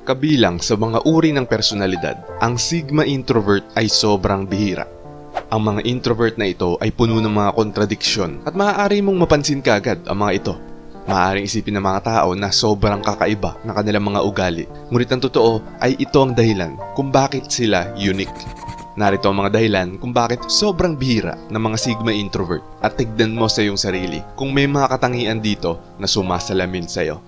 Kabilang sa mga uri ng personalidad, ang Sigma introvert ay sobrang bihira. Ang mga introvert na ito ay puno ng mga kontradiksyon at maaari mong mapansin kaagad ang mga ito. Maaaring isipin ng mga tao na sobrang kakaiba ng kanilang mga ugali, ngunit ang totoo ay ito ang dahilan kung bakit sila unique. Narito ang mga dahilan kung bakit sobrang bihira ng mga Sigma introvert at tignan mo sa iyong sarili kung may mga katangian dito na sumasalamin sa iyo.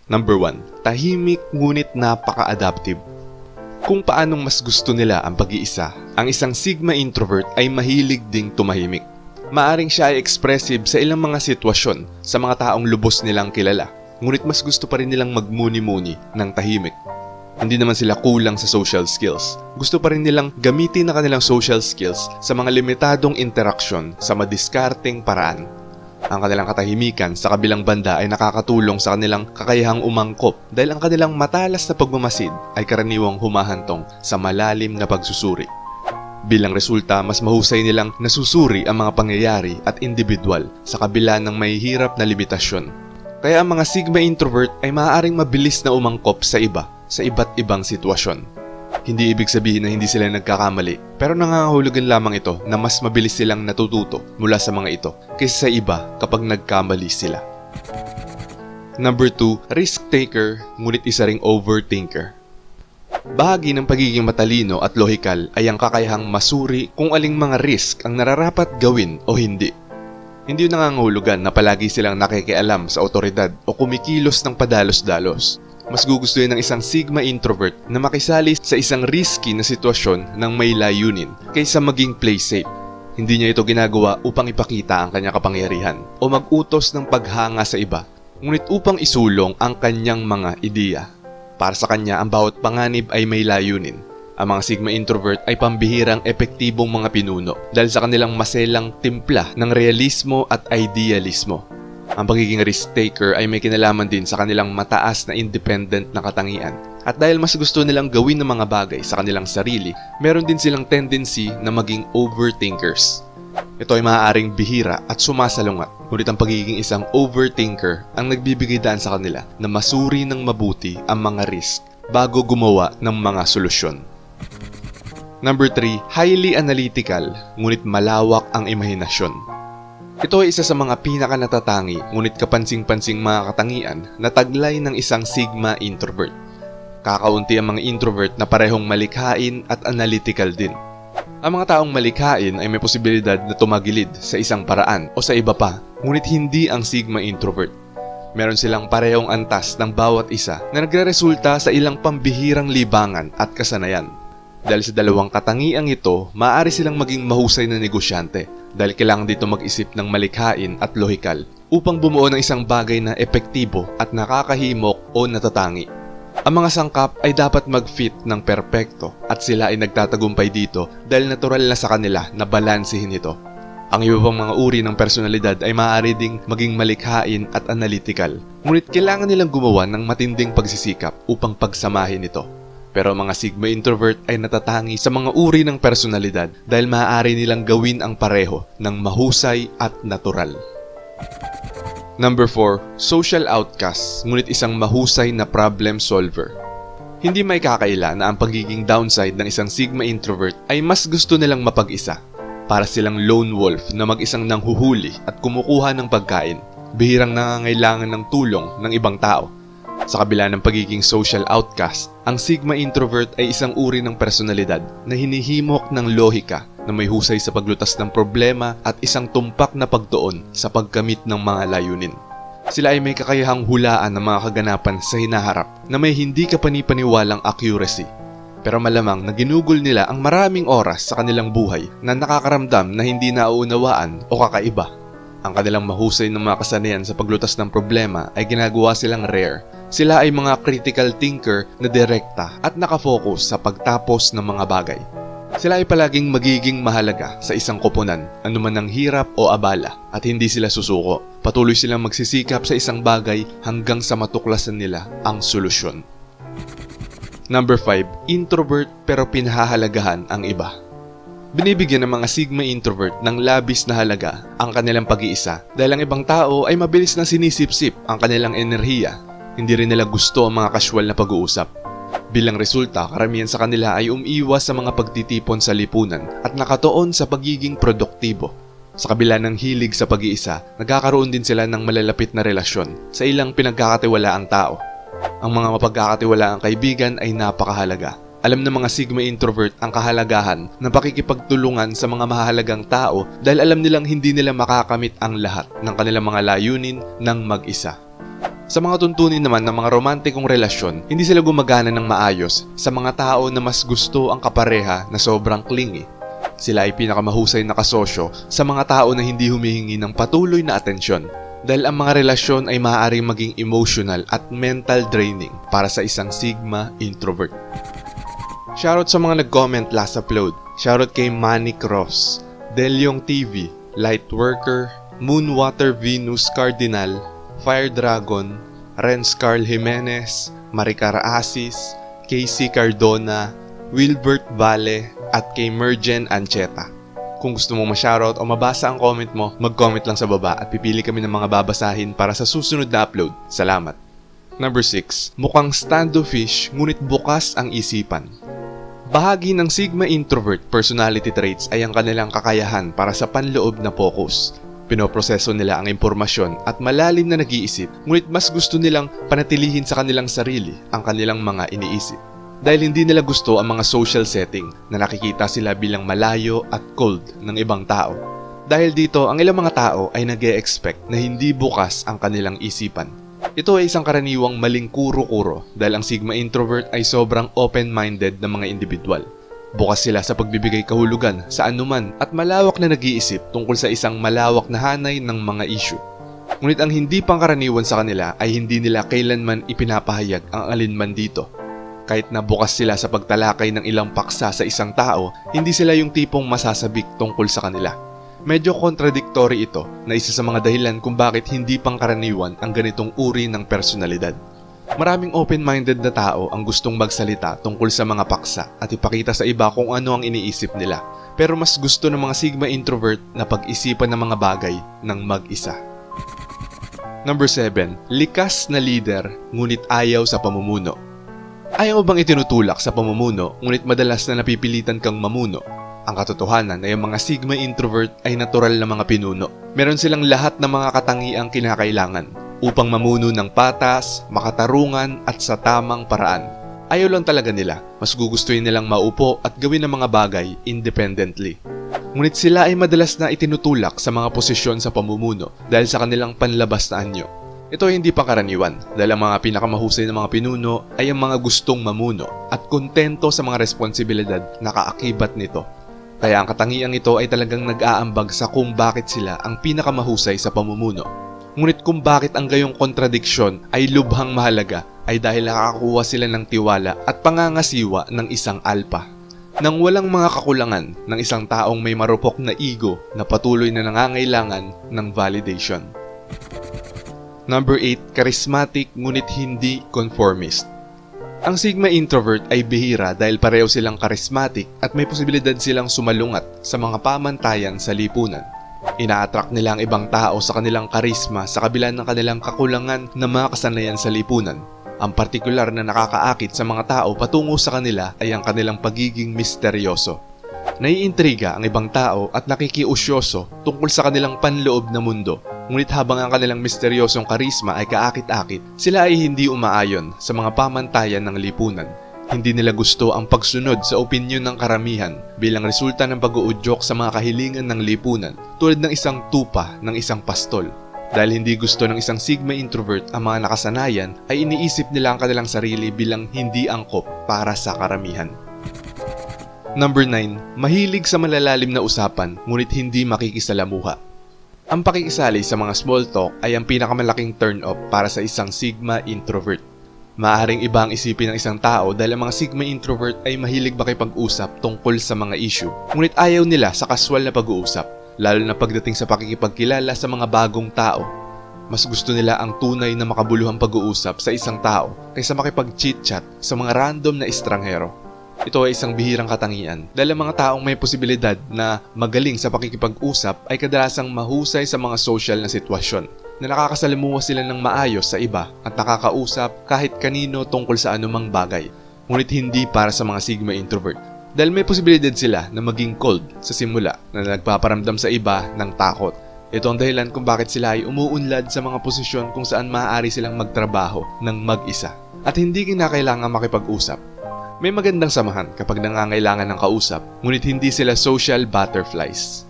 Number 1. Tahimik ngunit napaka-adaptive. Kung paanong mas gusto nila ang pag-iisa, ang isang Sigma introvert ay mahilig ding tumahimik. Maaring siya ay expressive sa ilang mga sitwasyon sa mga taong lubos nilang kilala, ngunit mas gusto pa rin nilang magmuni-muni ng tahimik. Hindi naman sila kulang sa social skills. Gusto pa rin nilang gamitin ang kanilang social skills sa mga limitadong interaksyon sa madiskarteng paraan. Ang kanilang katahimikan sa kabilang banda ay nakakatulong sa kanilang kakayahang umangkop dahil ang kanilang matalas na pagmamasid ay karaniwang humahantong sa malalim na pagsusuri. Bilang resulta, mas mahusay nilang nasusuri ang mga pangyayari at individual sa kabila ng mahihirap na limitasyon. Kaya ang mga Sigma introvert ay maaaring mabilis na umangkop sa iba sa iba't ibang sitwasyon. Hindi ibig sabihin na hindi sila nagkakamali, pero nangangahulugan lamang ito na mas mabilis silang natututo mula sa mga ito kaysa sa iba kapag nagkamali sila. Number 2, risk taker ngunit isa ring overthinker. Bahagi ng pagiging matalino at lohikal ay ang kakayahang masuri kung aling mga risk ang nararapat gawin o hindi. Hindi yun nangangahulugan na palagi silang nakikialam sa otoridad o kumikilos ng padalos-dalos. Mas gugustuhin ng isang Sigma introvert na makisali sa isang risky na sitwasyon ng may layunin kaysa maging play safe. Hindi niya ito ginagawa upang ipakita ang kanyang kapangyarihan o mag-utos ng paghanga sa iba, ngunit upang isulong ang kanyang mga ideya. Para sa kanya, ang bawat panganib ay may layunin. Ang mga Sigma introvert ay pambihirang epektibong mga pinuno dahil sa kanilang maselang timpla ng realismo at idealismo. Ang pagiging risk-taker ay may kinalaman din sa kanilang mataas na independent na katangian. At dahil mas gusto nilang gawin ng mga bagay sa kanilang sarili, meron din silang tendency na maging overthinkers. Ito ay maaaring bihira at sumasalungat, ngunit ang pagiging isang overthinker ang nagbibigay daan sa kanila na masuri ng mabuti ang mga risk bago gumawa ng mga solusyon. Number 3, highly analytical ngunit malawak ang imahinasyon. Ito ay isa sa mga pinaka-natatangi ngunit kapansing-pansing mga katangian na taglay ng isang Sigma introvert. Kakaunti ang mga introvert na parehong malikhain at analytical din. Ang mga taong malikhain ay may posibilidad na tumagilid sa isang paraan o sa iba pa, ngunit hindi ang Sigma introvert. Meron silang parehong antas ng bawat isa na nagreresulta sa ilang pambihirang libangan at kasanayan. Dahil sa dalawang katangiang ito, maaari silang maging mahusay na negosyante dahil kailangan dito mag-isip ng malikhain at lohikal upang bumuo ng isang bagay na epektibo at nakakahimok o natatangi. Ang mga sangkap ay dapat mag-fit ng perpekto at sila ay nagtatagumpay dito dahil natural na sa kanila na balansehin ito. Ang iba pang mga uri ng personalidad ay maaari ding maging malikhain at analytical, ngunit kailangan nilang gumawa ng matinding pagsisikap upang pagsamahin ito. Pero ang mga Sigma introvert ay natatangi sa mga uri ng personalidad dahil maaari nilang gawin ang pareho ng mahusay at natural. Number 4, social outcast ngunit isang mahusay na problem solver. Hindi may kakaila na ang pagiging downside ng isang Sigma introvert ay mas gusto nilang mapag-isa. Para silang lone wolf na mag-isang nanghuhuli at kumukuha ng pagkain, bihirang nangangailangan ng tulong ng ibang tao. Sa kabila ng pagiging social outcast, ang Sigma introvert ay isang uri ng personalidad na hinihimok ng lohika na may husay sa paglutas ng problema at isang tumpak na pagtuon sa pagkamit ng mga layunin. Sila ay may kakayahang hulaan ng mga kaganapan sa hinaharap na may hindi kapanipaniwalang accuracy. Pero malamang na ginugol nila ang maraming oras sa kanilang buhay na nakakaramdam na hindi nauunawaan o kakaiba. Ang kanilang mahusay ng mga kasanayan sa paglutas ng problema ay ginagawa silang rare. Sila ay mga critical thinker na direkta at nakafocus sa pagtapos ng mga bagay. Sila ay palaging magiging mahalaga sa isang koponan, anuman ang hirap o abala, at hindi sila susuko. Patuloy silang magsisikap sa isang bagay hanggang sa matuklasan nila ang solusyon. Number 5, introvert pero pinahahalagahan ang iba. Binibigyan ng mga Sigma introvert ng labis na halaga ang kanilang pag-iisa dahil ang ibang tao ay mabilis na sinisip-sip ang kanilang enerhiya. Hindi rin nila gusto ang mga casual na pag-uusap. Bilang resulta, karamihan sa kanila ay umiiwas sa mga pagtitipon sa lipunan at nakatuon sa pagiging produktibo. Sa kabila ng hilig sa pag-iisa, nagkakaroon din sila ng malalapit na relasyon sa ilang pinagkakatiwalaang tao. Ang mga mapagkakatiwalaang kaibigan ay napakahalaga. Alam ng mga Sigma introvert ang kahalagahan ng pakikipagtulungan sa mga mahalagang tao dahil alam nilang hindi nila makakamit ang lahat ng kanilang mga layunin ng mag-isa. Sa mga tuntunin naman ng mga romantikong relasyon, hindi sila gumagana ng maayos sa mga tao na mas gusto ang kapareha na sobrang clingy. Sila ay pinakamahusay na kasosyo sa mga tao na hindi humihingi ng patuloy na atensyon dahil ang mga relasyon ay maaaring maging emotional at mental draining para sa isang Sigma introvert. Shoutout sa mga nag-comment last upload. Shoutout kay Manny Cross, Delyong TV, Lightworker, Moonwater Venus Cardinal, Fire Dragon, Renz Carl Jimenez, Maricar Asis, Casey Cardona, Wilbert Vale, at kay Mergen Ancheta. Kung gusto mong ma-shoutout o mabasa ang comment mo, mag-comment lang sa baba at pipili kami ng mga babasahin para sa susunod na upload. Salamat! Number 6. Mukhang standoffish ngunit bukas ang isipan. Bahagi ng Sigma introvert personality traits ay ang kanilang kakayahan para sa panloob na focus. Pinoproseso nila ang impormasyon at malalim na nag-iisip, ngunit mas gusto nilang panatilihin sa kanilang sarili ang kanilang mga iniisip. Dahil hindi nila gusto ang mga social setting na nakikita sila bilang malayo at cold ng ibang tao. Dahil dito, ang ilang mga tao ay nag-e-expect na hindi bukas ang kanilang isipan. Ito ay isang karaniwang maling kuro-kuro dahil ang Sigma introvert ay sobrang open-minded na mga individual. Bukas sila sa pagbibigay kahulugan sa anuman at malawak na nag-iisip tungkol sa isang malawak na hanay ng mga issue. Ngunit ang hindi pangkaraniwan sa kanila ay hindi nila kailanman ipinapahayag ang alinman dito. Kahit na bukas sila sa pagtalakay ng ilang paksa sa isang tao, hindi sila yung tipong masasabik tungkol sa kanila. Medyo contradictory ito na isa sa mga dahilan kung bakit hindi pangkaraniwan ang ganitong uri ng personalidad. Maraming open-minded na tao ang gustong magsalita tungkol sa mga paksa at ipakita sa iba kung ano ang iniisip nila. Pero mas gusto ng mga Sigma introvert na pag-isipan ng mga bagay ng mag-isa. Number 7. Likas na leader ngunit ayaw sa pamumuno. Ayaw mo bang itinutulak sa pamumuno ngunit madalas na napipilitan kang mamuno? Ang katotohanan ay ang mga Sigma introvert ay natural na mga pinuno. Meron silang lahat ng mga katangiang kinakailangan upang mamuno ng patas, makatarungan at sa tamang paraan. Ayaw lang talaga nila, mas gugustuhin nilang maupo at gawin ang mga bagay independently. Ngunit sila ay madalas na itinutulak sa mga posisyon sa pamumuno dahil sa kanilang panlabas na anyo. Ito ay hindi pangkaraniwan dahil ang mga pinakamahusay na mga pinuno ay ang mga gustong mamuno at kontento sa mga responsibilidad na kaakibat nito. Kaya ang katangiang ito ay talagang nag-aambag sa kung bakit sila ang pinakamahusay sa pamumuno. Ngunit kung bakit ang gayong kontradiksyon ay lubhang mahalaga ay dahil nakakakuha sila ng tiwala at pangangasiwa ng isang alpha. Nang walang mga kakulangan ng isang taong may marupok na ego na patuloy na nangangailangan ng validation. Number 8. Charismatic ngunit hindi conformist. Ang Sigma introvert ay bihira dahil pareho silang charismatic at may posibilidad silang sumalungat sa mga pamantayan sa lipunan. Ina-attract nila ang ibang tao sa kanilang karisma sa kabila ng kanilang kakulangan na mga kasanayan sa lipunan. Ang partikular na nakakaakit sa mga tao patungo sa kanila ay ang kanilang pagiging misteryoso. Naiintriga ang ibang tao at nakikiusyoso tungkol sa kanilang panloob na mundo. Ngunit habang ang kanilang misteryosong karisma ay kaakit-akit, sila ay hindi umaayon sa mga pamantayan ng lipunan. Hindi nila gusto ang pagsunod sa opinyon ng karamihan bilang resulta ng pag-uudyok sa mga kahilingan ng lipunan tulad ng isang tupa ng isang pastol. Dahil hindi gusto ng isang Sigma introvert ang mga nakasanayan, ay iniisip nila ang kanilang sarili bilang hindi angkop para sa karamihan. Number 9. Mahilig sa malalalim na usapan ngunit hindi makikisalamuha. Ang pakikisali sa mga small talk ay ang pinakamalaking turn-off para sa isang Sigma introvert. Maaaring iba ang isipin ng isang tao dahil ang mga Sigma introvert ay mahilig makipag-usap tungkol sa mga issue. Ngunit ayaw nila sa casual na pag-uusap, lalo na pagdating sa pakikipagkilala sa mga bagong tao. Mas gusto nila ang tunay na makabuluhang pag-uusap sa isang tao kaysa makipag-chit-chat sa mga random na estranghero. Ito ay isang bihirang katangian dahil ang mga taong may posibilidad na magaling sa pakikipag-usap ay kadalasang mahusay sa mga social na sitwasyon, na nakakasalimuha sila ng maayos sa iba at nakakausap kahit kanino tungkol sa anumang bagay. Ngunit hindi para sa mga Sigma introvert dahil may posibilidad sila na maging cold sa simula na nagpaparamdam sa iba ng takot. Ito ang dahilan kung bakit sila ay umuunlad sa mga posisyon kung saan maaari silang magtrabaho ng mag-isa at hindi kinakailangan makipag-usap. May magandang samahan kapag nangangailangan ng kausap, ngunit hindi sila social butterflies.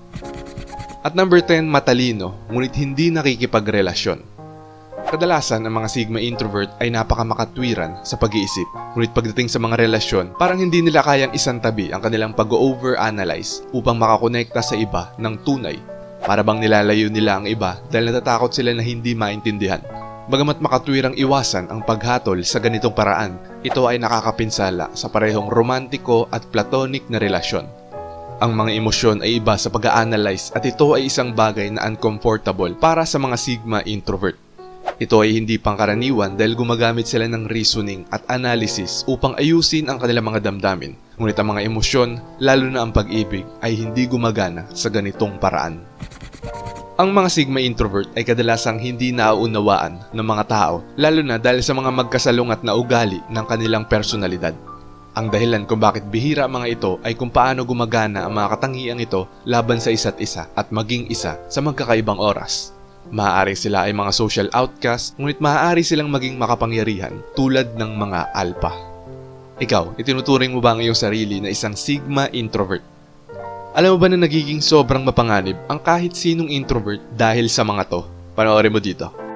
At number 10, matalino, ngunit hindi nakikipagrelasyon. Kadalasan, ang mga Sigma introvert ay napakamakatwiran sa pag-iisip, ngunit pagdating sa mga relasyon, parang hindi nila kayang isantabi ang kanilang pag-over-analyze upang makakonekta sa iba ng tunay. Para bang nilalayo nila ang iba dahil natatakot sila na hindi maintindihan. Bagamat makatwirang iwasan ang paghatol sa ganitong paraan, ito ay nakakapinsala sa parehong romantiko at platonic na relasyon. Ang mga emosyon ay iba sa pag-a-analyze at ito ay isang bagay na uncomfortable para sa mga Sigma introvert. Ito ay hindi pangkaraniwan dahil gumagamit sila ng reasoning at analysis upang ayusin ang kanilang mga damdamin. Ngunit ang mga emosyon, lalo na ang pag-ibig, ay hindi gumagana sa ganitong paraan. Ang mga Sigma introvert ay kadalasang hindi nauunawaan ng mga tao, lalo na dahil sa mga magkasalungat na ugali ng kanilang personalidad. Ang dahilan kung bakit bihira ang mga ito ay kung paano gumagana ang mga katangiang ito laban sa isa't isa at maging isa sa magkakaibang oras. Maaari sila ay mga social outcast, ngunit maaari silang maging makapangyarihan tulad ng mga alpha. Ikaw, itinuturing mo ba ang iyong sarili na isang Sigma introvert? Alam mo ba na nagiging sobrang mapanganib ang kahit sinong introvert dahil sa mga to? Panoorin mo dito.